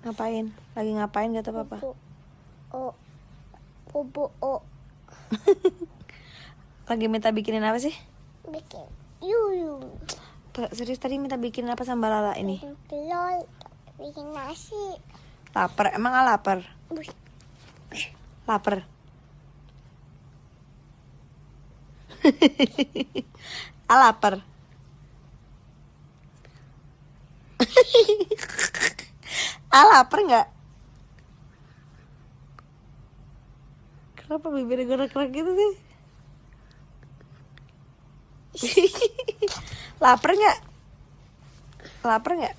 Ngapain? Lagi ngapain kata papa? Bobo. Lagi minta bikinin apa sih? Bikin yuyung. Serius tadi minta bikin apa sama Lala ini? Bikin telur. Bikin nasi. Lapar? Emang gak lapar? Lapar? Lapar? Lapar nggak? Kenapa bibirnya gerak-gerak gitu sih? Lapar nggak? Lapar nggak?